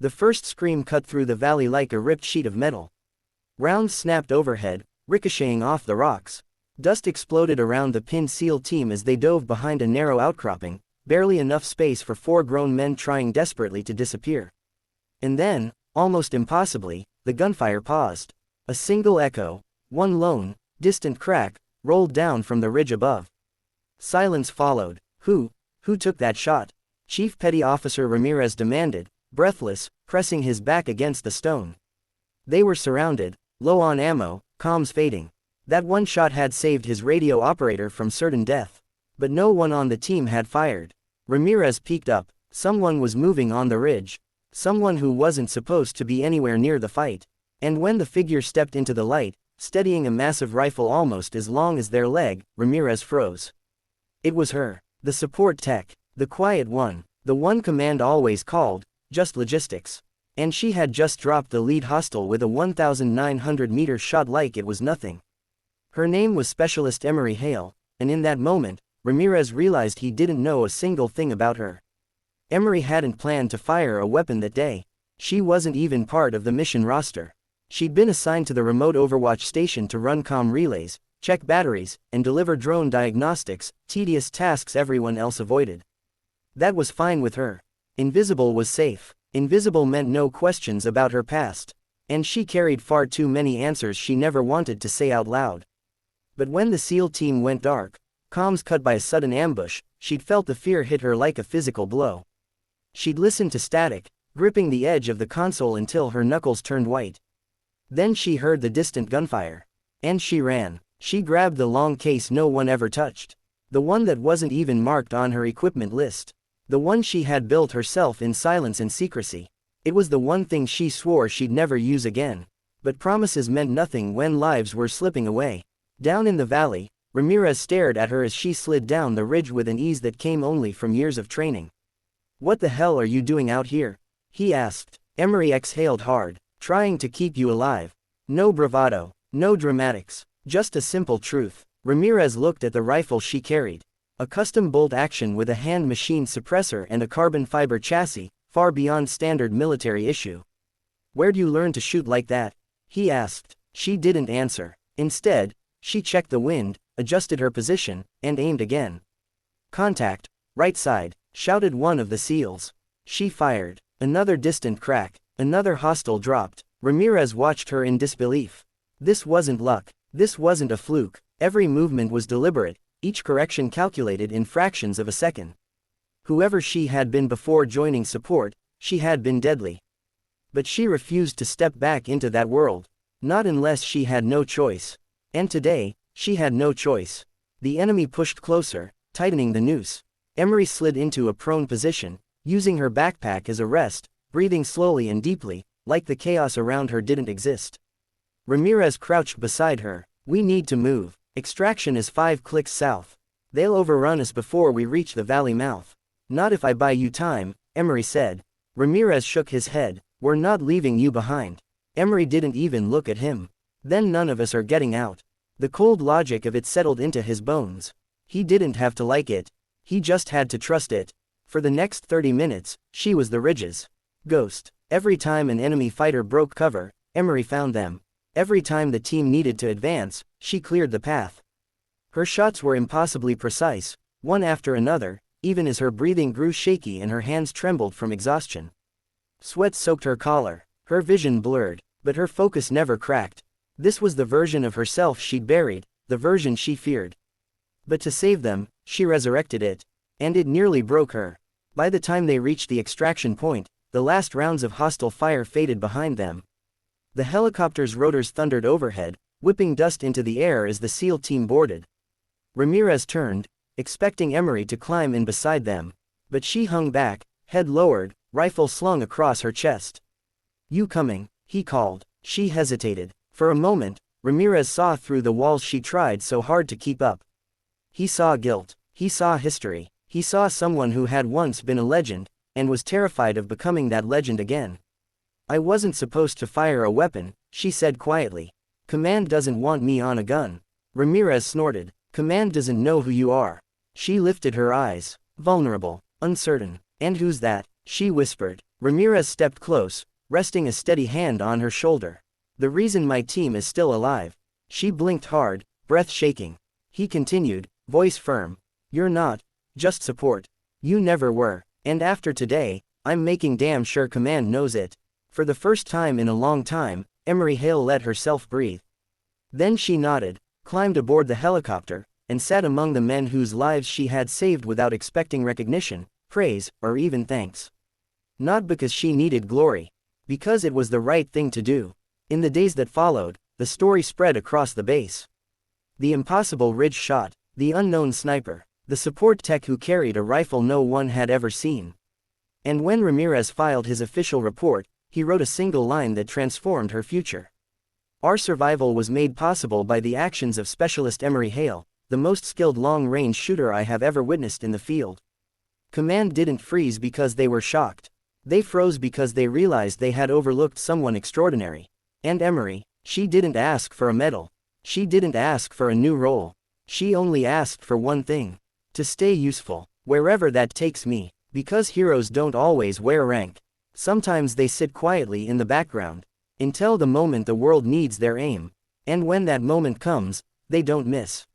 The first scream cut through the valley like a ripped sheet of metal. Rounds snapped overhead, ricocheting off the rocks. Dust exploded around the pinned SEAL team as they dove behind a narrow outcropping, barely enough space for 4 grown men trying desperately to disappear. And then, almost impossibly, the gunfire paused. A single echo, one lone, distant crack, rolled down from the ridge above. Silence followed. Who took that shot? Chief Petty Officer Ramirez demanded, breathless, pressing his back against the stone. They were surrounded, low on ammo, comms fading. That one shot had saved his radio operator from certain death. But no one on the team had fired. Ramirez peeked up. Someone was moving on the ridge. Someone who wasn't supposed to be anywhere near the fight. And when the figure stepped into the light, steadying a massive rifle almost as long as their leg, Ramirez froze. It was her. The support tech. The quiet one. The one command always called, just logistics. And she had just dropped the lead hostile with a 1,900-meter shot like it was nothing. Her name was Specialist Emery Hale, and in that moment, Ramirez realized he didn't know a single thing about her. Emery hadn't planned to fire a weapon that day. She wasn't even part of the mission roster. She'd been assigned to the remote Overwatch station to run comm relays, check batteries, and deliver drone diagnostics, tedious tasks everyone else avoided. That was fine with her. Invisible was safe. Invisible meant no questions about her past. And she carried far too many answers she never wanted to say out loud. But when the SEAL team went dark, comms cut by a sudden ambush, she'd felt the fear hit her like a physical blow. She'd listened to static, gripping the edge of the console until her knuckles turned white. Then she heard the distant gunfire. And she ran. She grabbed the long case no one ever touched. The one that wasn't even marked on her equipment list. The one she had built herself in silence and secrecy. It was the one thing she swore she'd never use again. But promises meant nothing when lives were slipping away. Down in the valley, Ramirez stared at her as she slid down the ridge with an ease that came only from years of training. "What the hell are you doing out here?" he asked. Emery exhaled hard. "Trying to keep you alive. No bravado, no dramatics, just a simple truth." Ramirez looked at the rifle she carried. A custom bolt action with a hand-machined suppressor and a carbon fiber chassis, far beyond standard military issue. "Where'd you learn to shoot like that?" he asked. She didn't answer. Instead, she checked the wind, adjusted her position, and aimed again. "Contact, right side," shouted one of the SEALs. She fired. Another distant crack. Another hostile dropped. Ramirez watched her in disbelief. This wasn't luck. This wasn't a fluke. Every movement was deliberate, each correction calculated in fractions of a second. Whoever she had been before joining support, she had been deadly. But she refused to step back into that world. Not unless she had no choice. And today, she had no choice. The enemy pushed closer, tightening the noose. Emery slid into a prone position, using her backpack as a rest, breathing slowly and deeply, like the chaos around her didn't exist. Ramirez crouched beside her. "We need to move. Extraction is 5 clicks south. They'll overrun us before we reach the valley mouth." "Not if I buy you time," Emery said. Ramirez shook his head. "We're not leaving you behind." Emery didn't even look at him. "Then none of us are getting out." The cold logic of it settled into his bones. He didn't have to like it. He just had to trust it. For the next 30 minutes, she was the ridge's ghost. Every time an enemy fighter broke cover, Emery found them. Every time the team needed to advance, she cleared the path. Her shots were impossibly precise, one after another, even as her breathing grew shaky and her hands trembled from exhaustion. Sweat soaked her collar. Her vision blurred, but her focus never cracked. This was the version of herself she'd buried, the version she feared. But to save them, she resurrected it. And it nearly broke her. By the time they reached the extraction point, the last rounds of hostile fire faded behind them. The helicopter's rotors thundered overhead, whipping dust into the air as the SEAL team boarded. Ramirez turned, expecting Emery to climb in beside them. But she hung back, head lowered, rifle slung across her chest. "You coming?" he called. She hesitated. For a moment, Ramirez saw through the walls she tried so hard to keep up. He saw guilt. He saw history. He saw someone who had once been a legend, and was terrified of becoming that legend again. "I wasn't supposed to fire a weapon," she said quietly. "Command doesn't want me on a gun." Ramirez snorted. "Command doesn't know who you are." She lifted her eyes. Vulnerable. Uncertain. "And who's that?" she whispered. Ramirez stepped close, resting a steady hand on her shoulder. The reason my team is still alive. She blinked hard, breath shaking. He continued, voice firm. You're not just support. You never were. And after today, I'm making damn sure command knows it. For the first time in a long time, Emery Hale let herself breathe. Then she nodded, climbed aboard the helicopter, and sat among the men whose lives she had saved without expecting recognition, praise, or even thanks. Not because she needed glory. Because it was the right thing to do. In the days that followed, the story spread across the base. The impossible ridge shot, the unknown sniper, the support tech who carried a rifle no one had ever seen. And when Ramirez filed his official report, he wrote a single line that transformed her future. Our survival was made possible by the actions of Specialist Emery Hale, the most skilled long-range shooter I have ever witnessed in the field. Command didn't freeze because they were shocked. They froze because they realized they had overlooked someone extraordinary. And Emery, she didn't ask for a medal. She didn't ask for a new role. She only asked for one thing. To stay useful, wherever that takes me. Because heroes don't always wear rank. Sometimes they sit quietly in the background, until the moment the world needs their aim. And when that moment comes, they don't miss.